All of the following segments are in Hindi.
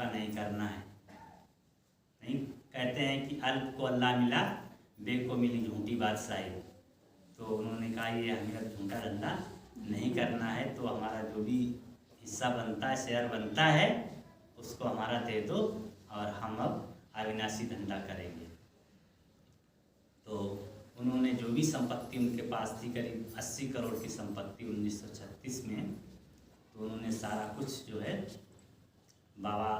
का नहीं करना है। नहीं कहते हैं कि अल्प को अल्लाह मिला, बे को मिली झूठी बादशाही। तो उन्होंने कहा ये हमें झूठा धंधा नहीं करना है, तो हमारा जो भी हिस्सा बनता है, शेयर बनता है, उसको हमारा दे दो और हम अब अविनाशी धंधा करेंगे। तो उन्होंने जो भी संपत्ति उनके पास थी, करीब 80 करोड़ की संपत्ति 1936 में, तो उन्होंने सारा कुछ जो है बाबा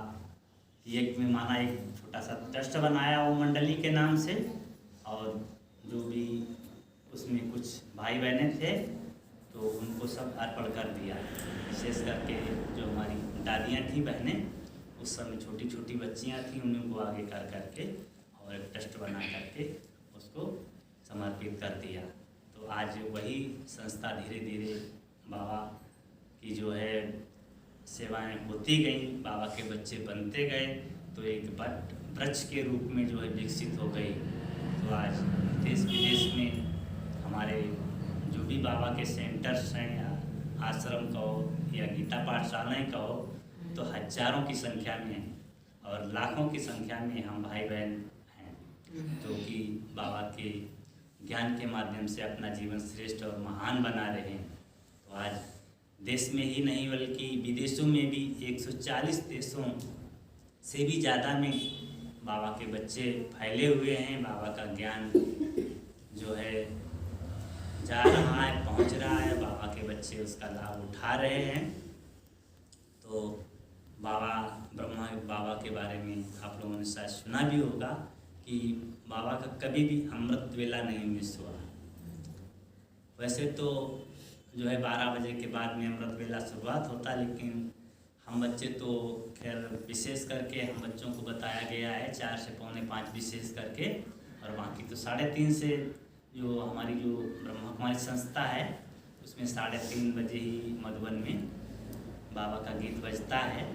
की एक में माना एक छोटा सा ट्रस्ट बनाया वो मंडली के नाम से, और जो भी उसमें कुछ भाई बहने थे तो उनको सब अर्पण कर दिया। विशेष करके जो हमारी दादियाँ थी, बहनें, उस समय छोटी छोटी बच्चियाँ थीं, उनको आगे कर करके और एक ट्रस्ट बना करके उसको समर्पित कर दिया। तो आज वही संस्था धीरे धीरे बाबा की जो है सेवाएं होती गई, बाबा के बच्चे बनते गए, तो एक वृक्ष के रूप में जो है विकसित हो गई। तो आज देश विदेश में हमारे जो भी बाबा के सेंटर्स हैं, या आश्रम कहो या गीता पाठशालाएँ कहो, तो हजारों की संख्या में और लाखों की संख्या में हम भाई बहन हैं जो कि बाबा के ज्ञान के माध्यम से अपना जीवन श्रेष्ठ और महान बना रहे हैं। तो आज देश में ही नहीं बल्कि विदेशों में भी 140 देशों से भी ज़्यादा में बाबा के बच्चे फैले हुए हैं। बाबा का ज्ञान जो है जा रहा है, पहुंच रहा है, बाबा के बच्चे उसका लाभ उठा रहे हैं। तो बाबा के बारे में आप लोगों ने शायद सुना भी होगा कि बाबा का कभी भी अमृत वेला नहीं मिस हुआ। वैसे तो जो है 12 बजे के बाद में अमृत वेला शुरुआत होता, लेकिन हम बच्चे तो खैर विशेष करके हम बच्चों को बताया गया है 4 से पौने 5 विशेष करके, और बाकी तो 3:30 से जो हमारी जो ब्रह्मा कुमारी संस्था है उसमें 3:30 बजे ही मधुबन में बाबा का गीत बजता है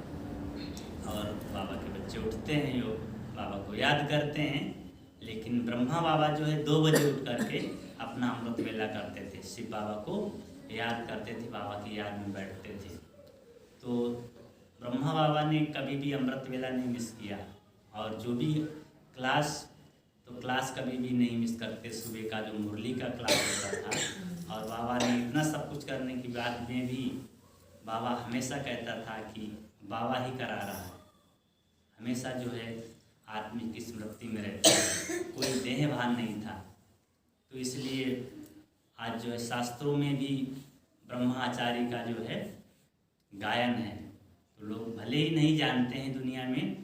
और बाबा के बच्चे उठते हैं, जो बाबा को याद करते हैं। लेकिन ब्रह्मा बाबा जो है 2 बजे उठ करके अपना अमृत वेला करते थे, शिव बाबा को याद करते थे, बाबा की याद में बैठते थे। तो ब्रह्मा बाबा ने कभी भी अमृत वेला नहीं मिस किया, और जो भी क्लास कभी भी नहीं मिस करते। सुबह का जो मुरली का क्लास होता था, और बाबा ने इतना सब कुछ करने के बाद में भी बाबा हमेशा कहता था कि बाबा ही करा रहा है, हमेशा जो है आत्मिक स्मृति में रहता है, कोई देह भान नहीं था। तो इसलिए आज जो है शास्त्रों में भी ब्रह्माचार्य का जो है गायन है। तो लोग भले ही नहीं जानते हैं दुनिया में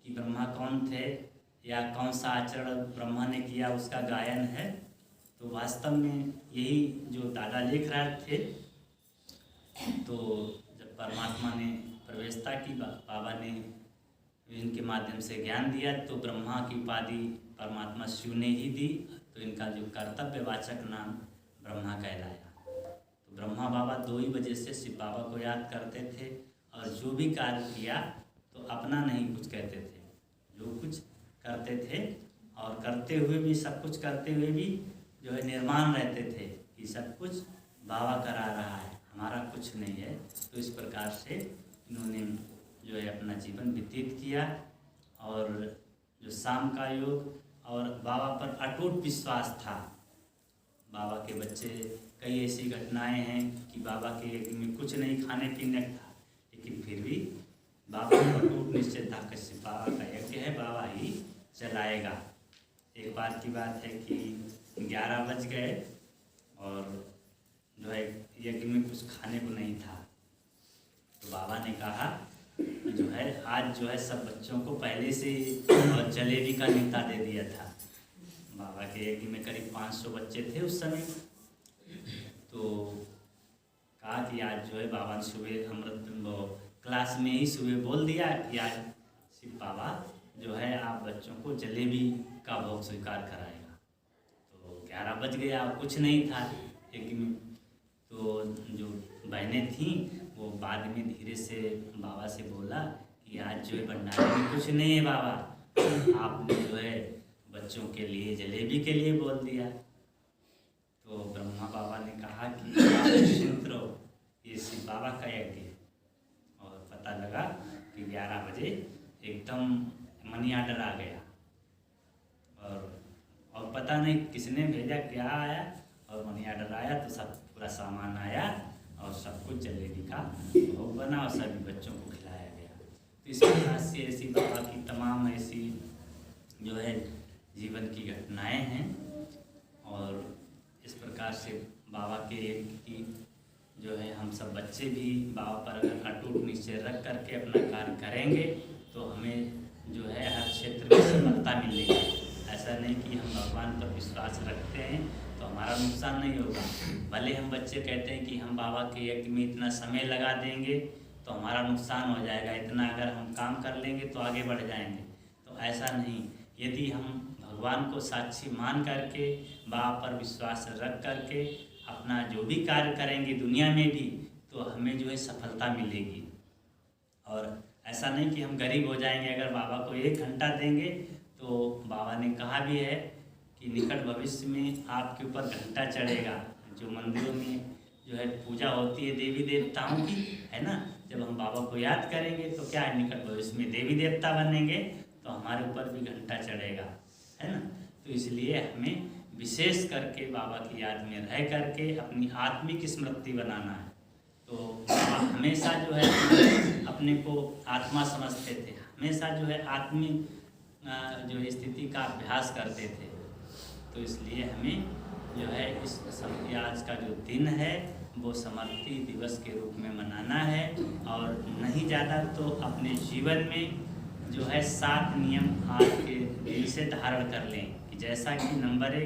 कि ब्रह्मा कौन थे या कौन सा आचरण ब्रह्मा ने किया, उसका गायन है। तो वास्तव में यही जो दादा लिख रहे थे, तो जब परमात्मा ने प्रवेशता की, बाबा ने इनके माध्यम से ज्ञान दिया, तो ब्रह्मा की उपाधि परमात्मा शिव ने ही दी, तो इनका जो कर्तव्यवाचक नाम ब्रह्मा कहलाया। तो ब्रह्मा बाबा 2 ही बजे से शिव बाबा को याद करते थे, और जो भी कार्य किया तो अपना नहीं कुछ कहते थे, जो कुछ करते थे और करते हुए भी, सब कुछ करते हुए भी जो है निर्माण रहते थे कि सब कुछ बाबा करा रहा है, हमारा कुछ नहीं है। तो इस प्रकार से इन्होंने जो है अपना जीवन व्यतीत किया, और जो शाम का योग और बाबा पर अटूट विश्वास था। बाबा के बच्चे, कई ऐसी घटनाएं हैं कि बाबा के यज्ञ में कुछ नहीं खाने पीने था, लेकिन फिर भी बाबा का अटूट निश्चय था कि बाबा का यज्ञ है, बाबा ही चलाएगा। एक बार की बात है कि 11 बज गए और जो है यज्ञ में कुछ खाने को नहीं था, तो बाबा ने कहा जो है आज जो है सब बच्चों को पहले से और जलेबी का न्योता दे दिया था। बाबा के यज्ञ में करीब 500 बच्चे थे उस समय। तो कहा कि आज जो है बाबा ने सुबह अमृत क्लास में ही सुबह बोल दिया कि आज शिव बाबा जो है आप बच्चों को जलेबी का भोग स्वीकार कराएगा। तो 11 बज गया, कुछ नहीं था यज्ञ में। तो जो बहनें थीं वो बाद में धीरे से बाबा से बोला कि आज जो है भंडारे में कुछ नहीं है बाबा, आपने जो है बच्चों के लिए जलेबी के लिए बोल दिया। तो ब्रह्मा बाबा ने कहा कि आप निश्चिंत रहो, ये शिव बाबा का यज्ञ है। और पता लगा कि 11 बजे एकदम मनी ऑर्डर आ गया और पता नहीं किसने भेजा, क्या आया, और मनी ऑर्डर आया तो सब पूरा सामान आया और सब कुछ जलेबी का भोग बना और सभी बच्चों को खिलाया गया। तो इस प्रकार से ऐसी बाबा की तमाम ऐसी जो है जीवन की घटनाएं हैं और इस प्रकार से बाबा के एक की जो है हम सब बच्चे भी बाबा पर अगर अटूट निश्चय रख करके अपना कार्य करेंगे तो हमें जो है हर क्षेत्र में सफलता मिलेगी। ऐसा नहीं कि हम भगवान पर विश्वास रखते हैं तो हमारा नुकसान नहीं होगा। भले हम बच्चे कहते हैं कि हम बाबा के यज्ञ में इतना समय लगा देंगे तो हमारा नुकसान हो जाएगा, इतना अगर हम काम कर लेंगे तो आगे बढ़ जाएंगे, तो ऐसा नहीं। यदि हम भगवान को साक्षी मान करके बाबा पर विश्वास रख करके अपना जो भी कार्य करेंगे दुनिया में भी तो हमें जो है सफलता मिलेगी। और ऐसा नहीं कि हम गरीब हो जाएंगे अगर बाबा को 1 घंटा देंगे, तो बाबा ने कहा भी है कि निकट भविष्य में आपके ऊपर घंटा चढ़ेगा। जो मंदिरों में जो है पूजा होती है देवी देवताओं की, है ना, जब हम बाबा को याद करेंगे तो क्या है, निकट भविष्य में देवी देवता बनेंगे तो हमारे ऊपर भी घंटा चढ़ेगा, है ना। तो इसलिए हमें विशेष करके बाबा की याद में रह करके अपनी आत्मिक स्मृति बनाना है। तो बाबा हमेशा जो है अपने को आत्मा समझते थे, हमेशा जो है आत्मिक जो स्थिति का अभ्यास करते थे। तो इसलिए हमें जो है इस आज का जो दिन है वो समर्पी दिवस के रूप में मनाना है और नहीं ज़्यादा तो अपने जीवन में जो है 7 नियम आज के दिल से धारण कर लें कि जैसा कि नंबर 1